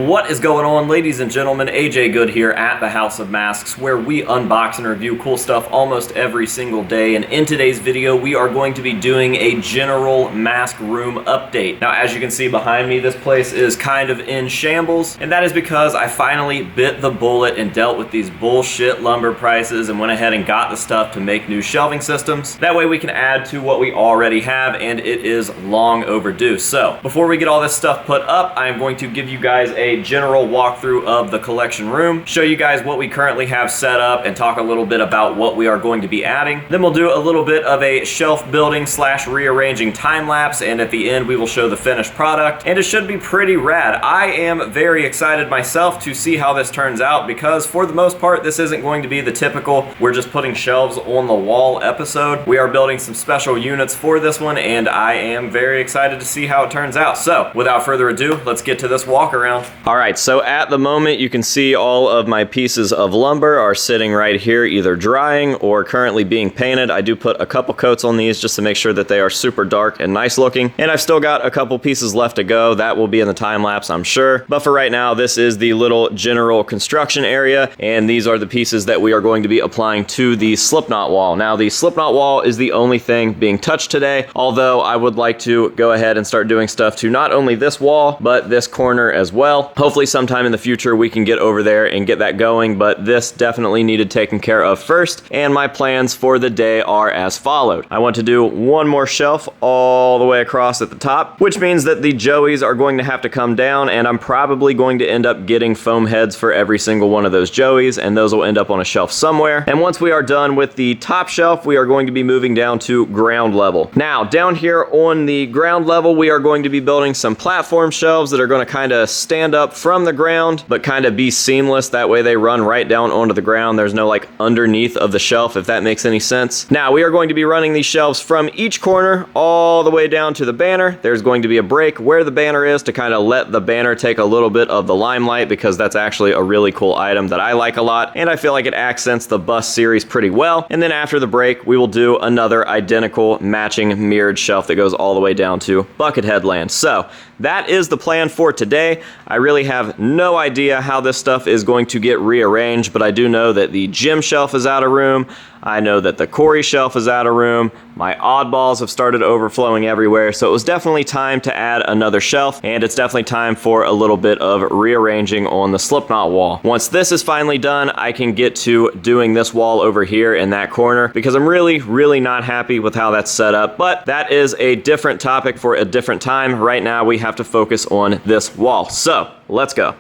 What is going on, ladies and gentlemen? AJ Good here at the House of Masks, where we unbox and review cool stuff almost every single day. And in today's video, we are going to be doing a general mask room update. Now, as you can see behind me, this place is kind of in shambles, and that is because I finally bit the bullet and dealt with these bullshit lumber prices and went ahead and got the stuff to make new shelving systems. That way we can add to what we already have, and it is long overdue. So, before we get all this stuff put up, I am going to give you guys a general walkthrough of the collection room, show you guys what we currently have set up, and talk a little bit about what we are going to be adding. Then we'll do a little bit of a shelf building / rearranging time lapse, and at the end we will show the finished product, and it should be pretty rad. I am very excited myself to see how this turns out, because for the most part this isn't going to be the typical we're just putting shelves on the wall episode. We are building some special units for this one, and I am very excited to see how it turns out. So without further ado, let's get to this walk around. Alright, so at the moment you can see all of my pieces of lumber are sitting right here, either drying or currently being painted. I do put a couple coats on these just to make sure that they are super dark and nice looking, and I've still got a couple pieces left to go. That will be in the time lapse, I'm sure. But for right now, this is the little general construction area, and these are the pieces that we are going to be applying to the Slipknot wall. Now, the Slipknot wall is the only thing being touched today, although I would like to go ahead and start doing stuff to not only this wall, but this corner as well. Hopefully sometime in the future we can get over there and get that going, but this definitely needed taken care of first, and my plans for the day are as followed. I want to do one more shelf all the way across at the top, which means that the joeys are going to have to come down, and I'm probably going to end up getting foam heads for every single one of those joeys, and those will end up on a shelf somewhere. And once we are done with the top shelf, we are going to be moving down to ground level. Now, down here on the ground level, we are going to be building some platform shelves that are going to kind of stand up from the ground, but kind of be seamless. That way they run right down onto the ground. There's no like underneath of the shelf, if that makes any sense. Now, we are going to be running these shelves from each corner all the way down to the banner. There's going to be a break where the banner is to kind of let the banner take a little bit of the limelight, because that's actually a really cool item that I like a lot, and I feel like it accents the bus series pretty well. And then after the break, we will do another identical matching mirrored shelf that goes all the way down to Buckethead Land. So that is the plan for today. I really have no idea how this stuff is going to get rearranged, but I do know that the gym shelf is out of room. I know that the Corey shelf is out of room. My oddballs have started overflowing everywhere, so it was definitely time to add another shelf, and it's definitely time for a little bit of rearranging on the Slipknot wall. Once this is finally done, I can get to doing this wall over here in that corner, because I'm really not happy with how that's set up, but that is a different topic for a different time. Right now, we have to focus on this wall. So let's go.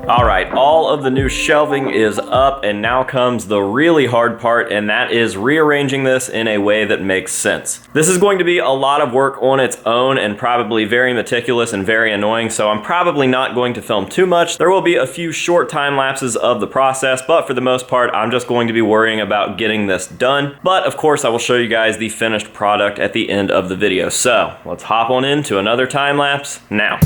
All right, all of the new shelving is up, and now comes the really hard part, and that is rearranging this in a way that makes sense. This is going to be a lot of work on its own and probably very meticulous and very annoying, so I'm probably not going to film too much. There will be a few short time lapses of the process, but for the most part, I'm just going to be worrying about getting this done. But of course, I will show you guys the finished product at the end of the video. So let's hop on into another time lapse now.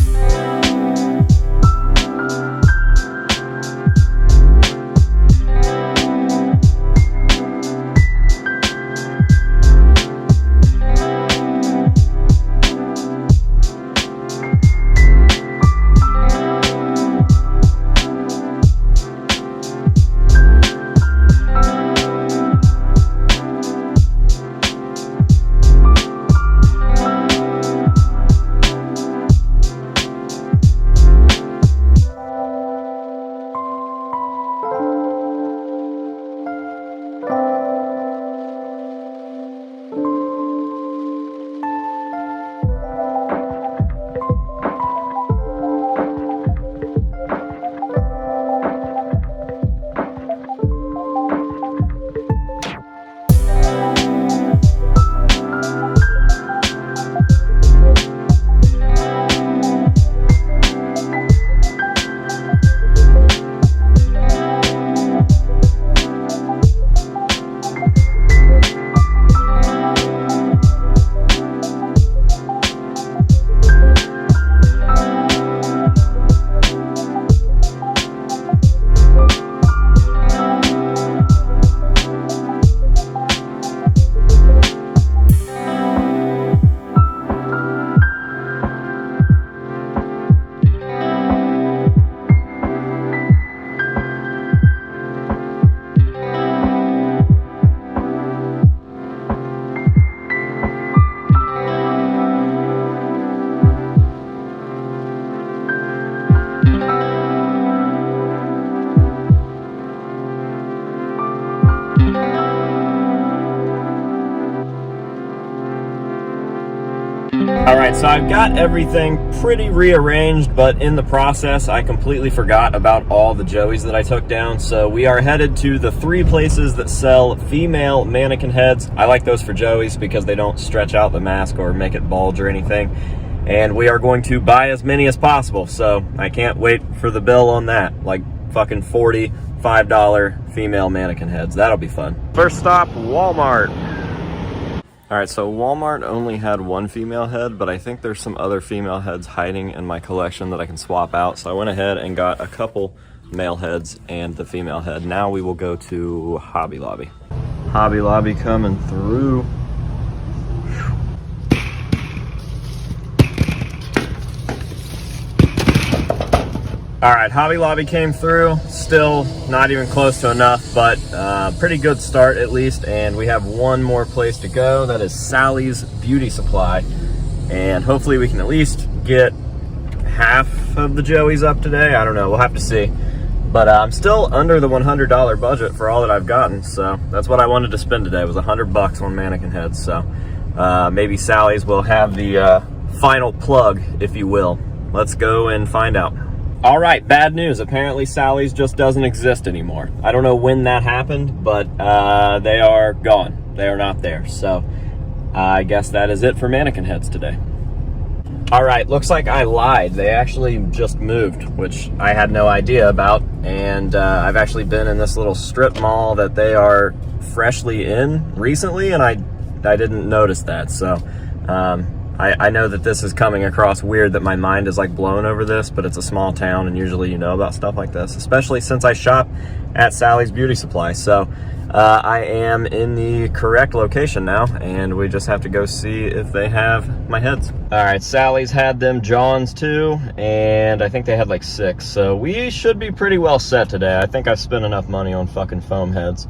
Alright, so I've got everything pretty rearranged, but in the process I completely forgot about all the Joeys that I took down. So we are headed to the 3 places that sell female mannequin heads. I like those for Joeys because they don't stretch out the mask or make it bulge or anything. And we are going to buy as many as possible, so I can't wait for the bill on that. Like fucking $45 female mannequin heads. That'll be fun. First stop, Walmart. Alright, so Walmart only had 1 female head, but I think there's some other female heads hiding in my collection that I can swap out. So I went ahead and got a couple male heads and the female head. Now we will go to Hobby Lobby. Hobby Lobby coming through. Alright, Hobby Lobby came through, still not even close to enough, but pretty good start at least, and we have one more place to go. That is Sally's Beauty Supply, and hopefully we can at least get half of the Joeys up today. I don't know, we'll have to see. But I'm still under the $100 budget for all that I've gotten, so that's what I wanted to spend today, was $100 on mannequin heads. So maybe Sally's will have the final plug, if you will. Let's go and find out. All right, bad news. Apparently Sally's just doesn't exist anymore. I don't know when that happened, but they are gone. They are not there. So I guess that is it for mannequin heads today. All right, looks like I lied. They actually just moved, which I had no idea about. And I've actually been in this little strip mall that they are freshly in recently, and I didn't notice that. So I know that this is coming across weird, that my mind is like blown over this, but it's a small town and usually you know about stuff like this, especially since I shop at Sally's Beauty Supply. So I am in the correct location now, and we just have to go see if they have my heads. All right, Sally's had them Johns too, and I think they had like 6. So we should be pretty well set today. I think I've spent enough money on fucking foam heads.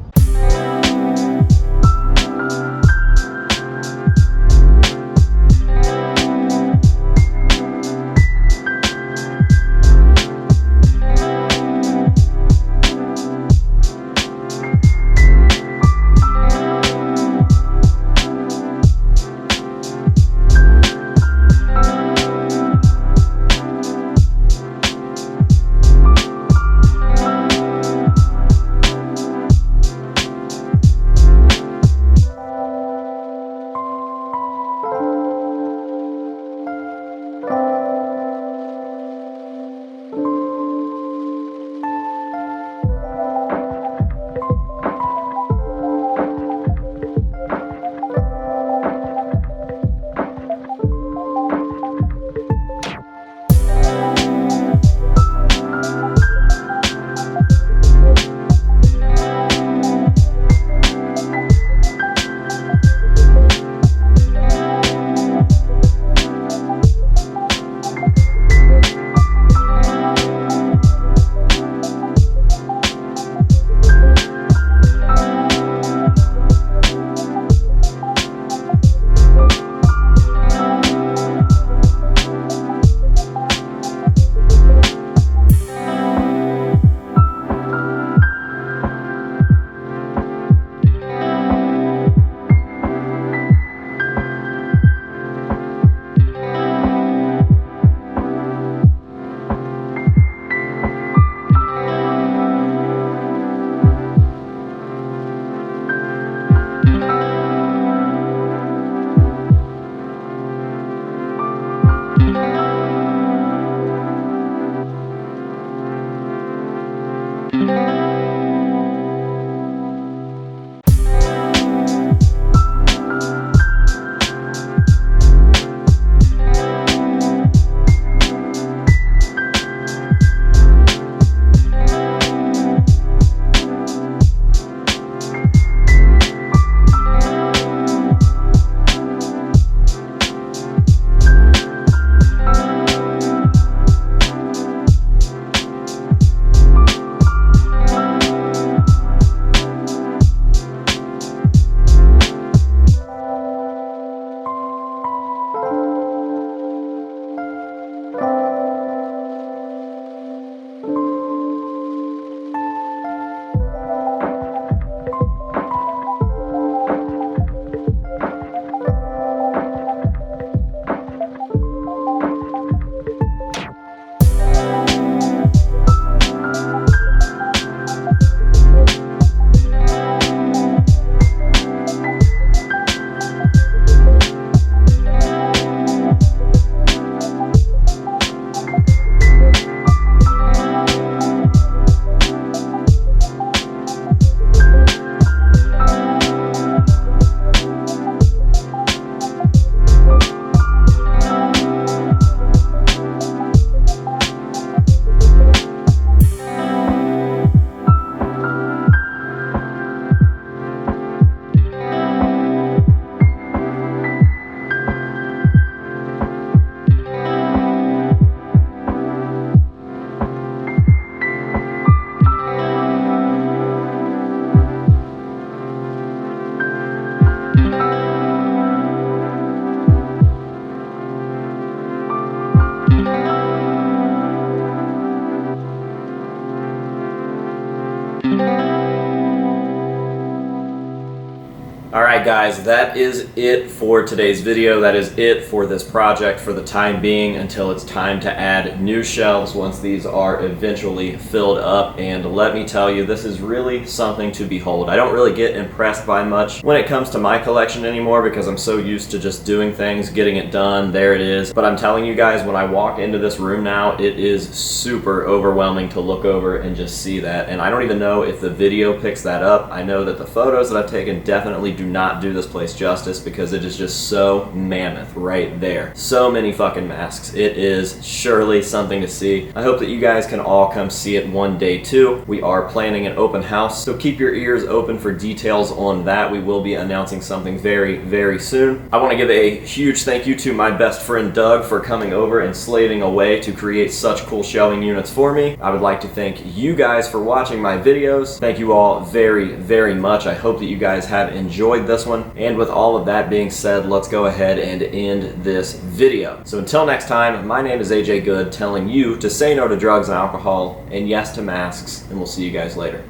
Alright guys, that is it for today's video. That is it for this project for the time being until it's time to add new shelves once these are eventually filled up. And let me tell you, this is really something to behold. I don't really get impressed by much when it comes to my collection anymore because I'm so used to just doing things, getting it done, there it is. But I'm telling you guys, when I walk into this room now, it is super overwhelming to look over and just see that. And I don't even know if the video picks that up. I know that the photos that I've taken definitely do not do this place justice because it is just so mammoth right there. So many fucking masks. It is surely something to see. I hope that you guys can all come see it one day too. We are planning an open house, so keep your ears open for details on that. We will be announcing something very, very soon. I want to give a huge thank you to my best friend Doug for coming over and slaving away to create such cool shelving units for me. I would like to thank you guys for watching my videos. Thank you all very, very much. I hope that you guys have enjoyed this one. And with all of that being said, let's go ahead and end this video. So until next time, my name is AJ Good, telling you to say no to drugs and alcohol and yes to masks, and we'll see you guys later.